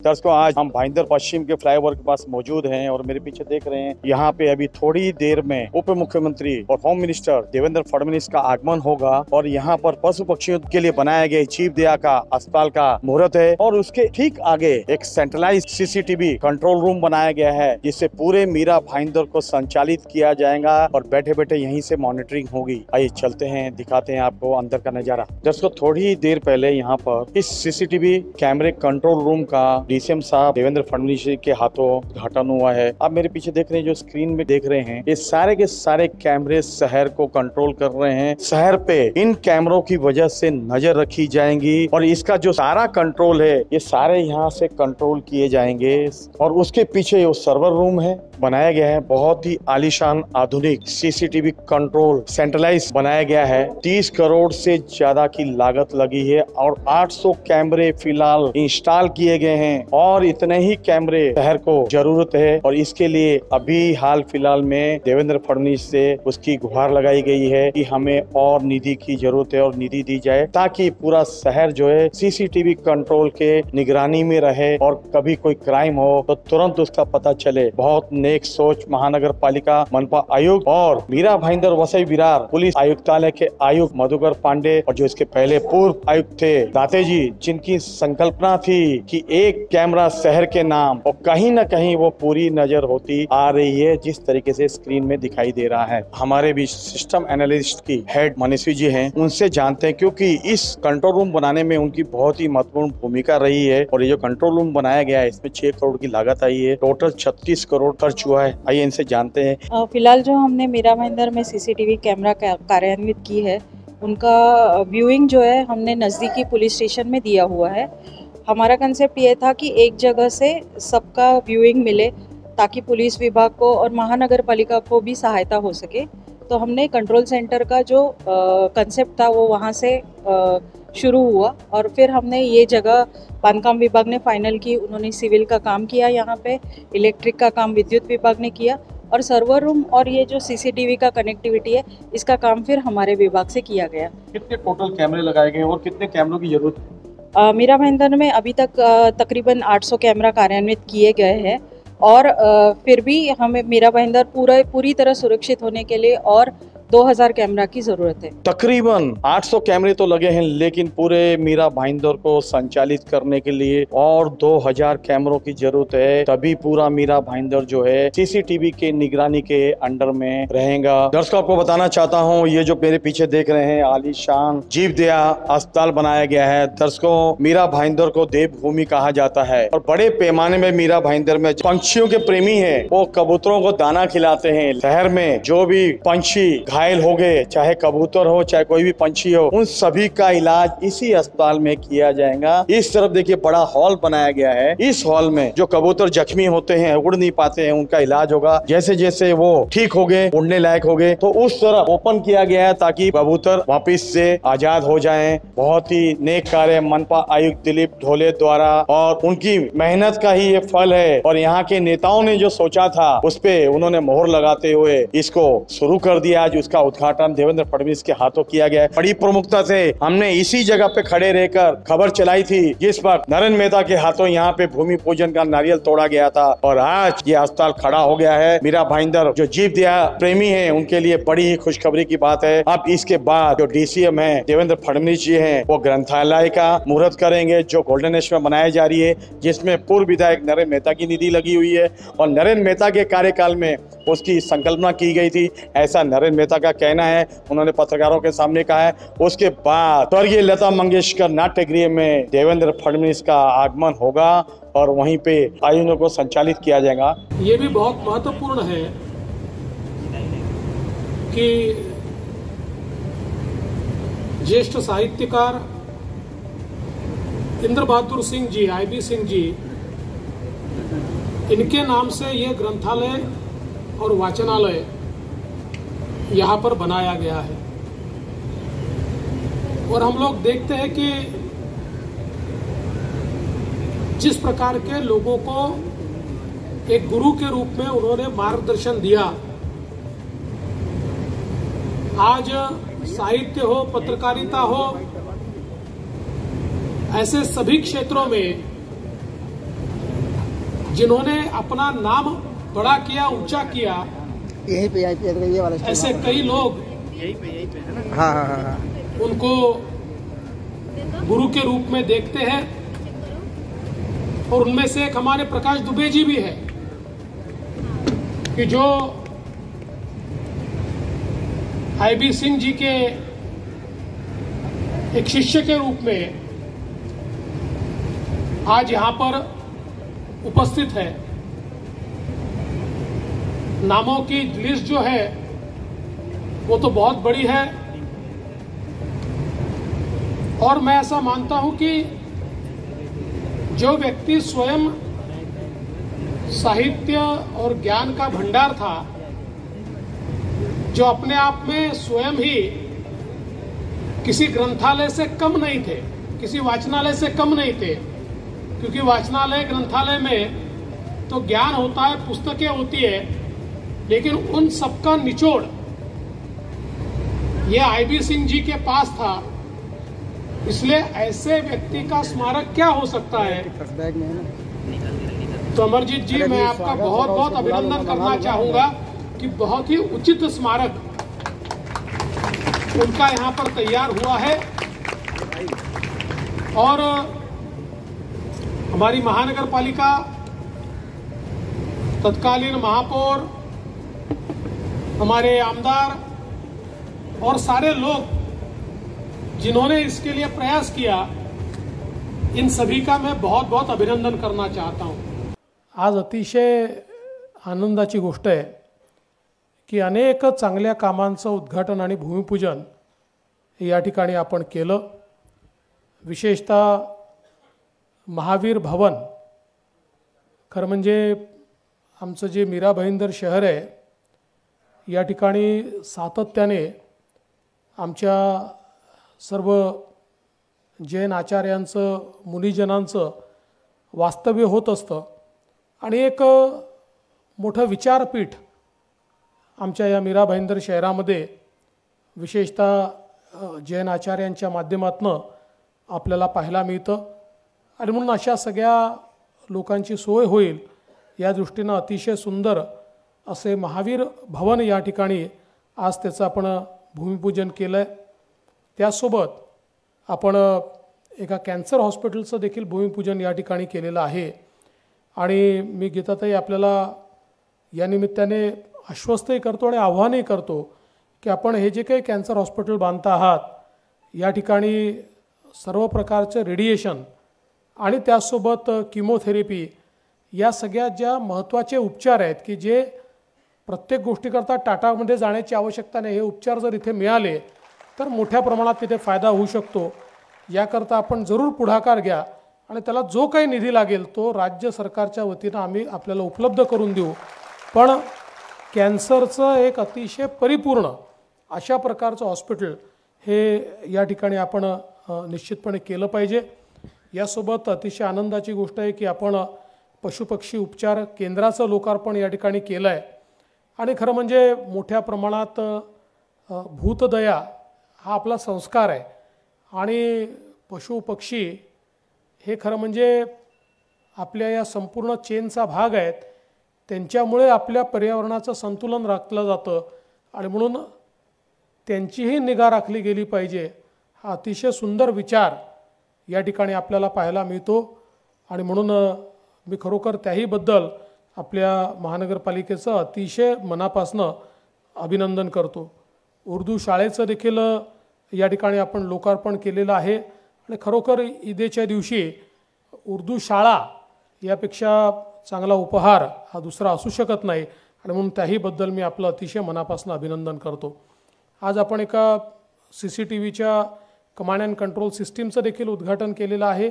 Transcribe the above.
दर्शकों, आज हम भाईंदर पश्चिम के फ्लाईओवर के पास मौजूद हैं और मेरे पीछे देख रहे हैं, यहाँ पे अभी थोड़ी देर में उप मुख्यमंत्री और होम मिनिस्टर देवेंद्र फडणवीस का आगमन होगा और यहाँ पर पशु पक्षियों के लिए बनाए गए जीव दया का अस्पताल का मुहूर्त है और उसके ठीक आगे एक सेंट्रलाइज्ड सीसीटीवी कंट्रोल रूम बनाया गया है, जिससे पूरे मीरा भाईंदर को संचालित किया जाएगा और बैठे बैठे यहीं से मॉनिटरिंग होगी। आइए चलते हैं, दिखाते हैं आपको अंदर का नजारा। दर्शकों, थोड़ी देर पहले यहाँ पर इस सीसीटीवी कैमरे कंट्रोल रूम का डीसीएम साहब देवेंद्र फडणवीस के हाथों उद्घाटन हुआ है। आप मेरे पीछे देख रहे हैं, जो स्क्रीन में देख रहे हैं, ये सारे के सारे कैमरे शहर को कंट्रोल कर रहे हैं। शहर पे इन कैमरों की वजह से नजर रखी जाएंगी और इसका जो सारा कंट्रोल है ये सारे यहाँ से कंट्रोल किए जाएंगे। और उसके पीछे वो सर्वर रूम है, बनाया गया है, बहुत ही आलीशान आधुनिक सीसीटीवी कंट्रोल सेंट्रलाइज बनाया गया है। 30 करोड़ से ज्यादा की लागत लगी है और 800 कैमरे फिलहाल इंस्टॉल किए गए हैं और इतने ही कैमरे शहर को जरूरत है और इसके लिए अभी हाल फिलहाल में देवेंद्र फडणवीस से उसकी गुहार लगाई गई है कि हमें और निधि की जरूरत है और निधि दी जाए ताकि पूरा शहर जो है सीसीटीवी कंट्रोल के निगरानी में रहे और कभी कोई क्राइम हो तो तुरंत उसका पता चले। बहुत नेक सोच महानगर पालिका मनपा आयुक्त और मीरा भाईंदर वसई विरार पुलिस आयुक्तालय के आयुक्त मधुकर पांडे और जो इसके पहले पूर्व आयुक्त थे दाते जी, जिनकी संकल्पना थी कि एक कैमरा शहर के नाम और कहीं न कहीं वो पूरी नजर होती आ रही है, जिस तरीके से स्क्रीन में दिखाई दे रहा है। हमारे बीच सिस्टम एनालिस्ट की हेड मनस्वी जी हैं, उनसे जानते हैं क्योंकि इस कंट्रोल रूम बनाने में उनकी बहुत ही महत्वपूर्ण भूमिका रही है और ये जो कंट्रोल रूम बनाया गया है इसमें 6 करोड़ की लागत आई है, टोटल 36 करोड़ खर्च हुआ है। आइए इनसे जानते हैं। फिलहाल जो हमने मीरा भाईंदर में सीसीटीवी कैमरा कार्यान्वित की है, उनका व्यूइंग जो है हमने नज़दीकी पुलिस स्टेशन में दिया हुआ है। हमारा कंसेप्ट ये था कि एक जगह से सबका व्यूइंग मिले ताकि पुलिस विभाग को और महानगर पालिका को भी सहायता हो सके। तो हमने कंट्रोल सेंटर का जो कंसेप्ट था वो वहाँ से शुरू हुआ और फिर हमने ये जगह बांधकाम विभाग ने फाइनल की। उन्होंने सिविल का काम किया, यहाँ पे इलेक्ट्रिक का काम विद्युत विभाग ने किया और सर्वर रूम और ये जो सीसीटीवी का कनेक्टिविटी है इसका काम फिर हमारे विभाग से किया गया। कितने टोटल कैमरे लगाए गए और कितने कैमरों की जरूरत है? मीरा भाईंदर में अभी तक तकरीबन 800 कैमरा कार्यान्वित किए गए हैं और फिर भी हमें मीरा भाईंदर पूरी तरह सुरक्षित होने के लिए और 2000 कैमरा की जरूरत है। तकरीबन 800 कैमरे तो लगे हैं, लेकिन पूरे मीरा भाईंदर को संचालित करने के लिए और 2000 कैमरों की जरूरत है, तभी पूरा मीरा भाईंदर जो है सीसीटीवी के निगरानी के अंडर में रहेगा। दर्शकों को बताना चाहता हूँ, ये जो मेरे पीछे देख रहे हैं आलीशान जीव दया अस्पताल बनाया गया है। दर्शकों, मीरा भाईंदर को देवभूमि कहा जाता है और बड़े पैमाने में मीरा भाईंदर में पंछियों के प्रेमी है, वो कबूतरों को दाना खिलाते हैं। शहर में जो भी पंछी घायल हो गए, चाहे कबूतर हो चाहे कोई भी पंछी हो, उन सभी का इलाज इसी अस्पताल में किया जाएगा। इस तरफ देखिए बड़ा हॉल बनाया गया है। इस हॉल में जो कबूतर जख्मी होते हैं, उड़ नहीं पाते हैं, उनका इलाज होगा। जैसे जैसे वो ठीक हो गए, उड़ने लायक हो गए, तो उस तरफ ओपन किया गया है ताकि कबूतर वापिस से आजाद हो जाएं। बहुत ही नेक कार्य मनपा आयुक्त दिलीप ढोले द्वारा और उनकी मेहनत का ही ये फल है और यहाँ के नेताओं ने जो सोचा था उस पे उन्होंने मोहर लगाते हुए इसको शुरू कर दिया। आज उसका उद्घाटन देवेंद्र फडणवीस के हाथों किया गया है। बड़ी प्रमुखता से हमने इसी जगह पे खड़े रहकर खबर चलाई थी जिस वक्त नरेंद्र मेहता के हाथों यहाँ पे भूमि पूजन का नारियल तोड़ा गया था और आज ये अस्पताल खड़ा हो गया है। मीरा भाईंदर जो जीव दया प्रेमी है उनके लिए बड़ी ही खुशखबरी की बात है। अब इसके बाद जो डीसीएम है देवेंद्र फडणवीस जी है, वो ग्रंथालय का मुहूर्त करेंगे जो गोल्डन एज में बनाई जा रही है, जिसमें पूर्व विधायक नरेंद्र मेहता की निधि लगी हुई है और नरेंद्र मेहता के कार्यकाल में उसकी संकल्पना की गई थी, ऐसा नरेंद्र मेहता का कहना है। उन्होंने पत्रकारों के सामने कहा है। उसके बाद स्वर्गीय लता मंगेशकर नाट्यगृह में देवेंद्र फडणवीस का आगमन होगा और वहीं पे आयोजनों को संचालित किया जाएगा। ये भी बहुत महत्वपूर्ण है कि ज्येष्ठ साहित्यकार इंद्र बहादुर सिंह जी, IB सिंह जी, इनके नाम से यह ग्रंथालय और वाचनालय यहाँ पर बनाया गया है और हम लोग देखते हैं कि जिस प्रकार के लोगों को एक गुरु के रूप में उन्होंने मार्गदर्शन दिया, आज साहित्य हो, पत्रकारिता हो, ऐसे सभी क्षेत्रों में जिन्होंने अपना नाम बड़ा किया, ऊंचा किया, यहीं पे ये वाला ऐसे कई लोग हाँ उनको गुरु के रूप में देखते हैं। और उनमें से एक हमारे प्रकाश दुबे जी भी है कि जो आईबी सिंह जी के एक शिष्य के रूप में आज यहां पर उपस्थित है। नामों की लिस्ट जो है वो तो बहुत बड़ी है, और मैं ऐसा मानता हूं कि जो व्यक्ति स्वयं साहित्य और ज्ञान का भंडार था, जो अपने आप में स्वयं ही किसी ग्रंथालय से कम नहीं थे, किसी वाचनालय से कम नहीं थे, क्योंकि वाचनालय ग्रंथालय में तो ज्ञान होता है, पुस्तकें होती है, लेकिन उन सबका निचोड़ ये आईबी सिंह जी के पास था। इसलिए ऐसे व्यक्ति का स्मारक क्या हो सकता है। तो अमरजीत जी, मैं आपका बहुत बहुत अभिनंदन करना चाहूंगा कि बहुत ही उचित स्मारक उनका यहाँ पर तैयार हुआ है। और हमारी महानगर पालिका, तत्कालीन महापौर, हमारे आमदार और सारे लोग जिन्होंने इसके लिए प्रयास किया, इन सभी का मैं बहुत बहुत अभिनंदन करना चाहता हूं। आज अतिशय आनंदाची गोष्ट आहे की अनेक चांगल्या कामांचं उद्घाटन आणि भूमिपूजन या ठिकाणी आपण केलं। विशेषतः महावीर भवन, खरं म्हणजे आमचं जे मीरा भाईंदर शहर आहे या ठिकाणी सातत्याने आमच्या सर्व जैन आचार्यांचं, मुनिजनांचं वास्तव्य होत असतं आणि एक मोठं विचारपीठ आमच्या या मीरा भाईंदर शहरामध्ये विशेषतः जैन आचार्यांच्या माध्यमातून आपल्याला पाहायला मिळतं। आणि म्हणून अशा सगळ्या लोकांची सोय होईल या दृष्टीनं अतिशय सुंदर असे महावीर भवन या ठिकाणी आज त्याचं आपण भूमिपूजन केलं आहे। त्यासोबत आपण एका कॅन्सर हॉस्पिटलचं देखील भूमिपूजन या ठिकाणी केलेलं आहे। आणि मी गीताताई आपल्याला या निमित्ताने आश्वस्तही करतो आणि आव्हानही करतो की आपण हे जे काही कॅन्सर हॉस्पिटल बांधता आहात या ठिकाणी सर्व प्रकारचे रेडिएशन आणि त्यासोबत किमोथेरपी या सगळ्या ज्या महत्त्वाचे उपचार आहेत की जे प्रत्येक गोष्टीकरता टाटामध्ये जाण्याची आवश्यकता नाही, हे उपचार जर इथे मिळाले तर मोठ्या प्रमाणात तिथे फायदा होऊ शकतो। याकरता आपण जरूर पुढाकार घ्या आणि त्याला जो काही निधी लागेल तो राज्य सरकारच्या वतीनं आम्ही आपल्याला उपलब्ध करून देऊ। पण कॅन्सरचं एक अतिशय परिपूर्ण अशा प्रकारचं हॉस्पिटल हे या ठिकाणी आपण निश्चितपणे केलं पाहिजे। यासोबत अतिशय आनंदाची गोष्ट आहे की आपण पशुपक्षी उपचार केंद्राचं लोकार्पण या ठिकाणी केलं आहे। आणि खरं म्हणजे मोठ्या प्रमाणात भूतदया हा आपला संस्कार आहे आणि पशुपक्षी हे खरं म्हणजे आपल्या या संपूर्ण चेनचा भाग आहेत, त्यांच्यामुळे आपल्या पर्यावरणाचं संतुलन राखलं जातं आणि म्हणून त्यांचीही निगा राखली गेली पाहिजे। हा अतिशय सुंदर विचार या ठिकाणी आपल्याला पाहायला मिळतो आणि म्हणून मी खरोखर त्याहीबद्दल आपल्या महानगरपालिकेचं अतिशय मनापासून अभिनंदन करतो। उर्दू शाळेचं देखील या ठिकाणी आपण लोकार्पण केलेलं आहे आणि खरोखर ईदेच्या दिवशी उर्दू शाळा यापेक्षा चांगला उपहार हा दुसरा असू शकत नाही आणि म्हणून त्याहीबद्दल मी आपलं अतिशय मनापासून अभिनंदन करतो। आज आपण एका CCTVच्या कमांड अँड कंट्रोल सिस्टीमचं देखील उद्घाटन केलेलं आहे।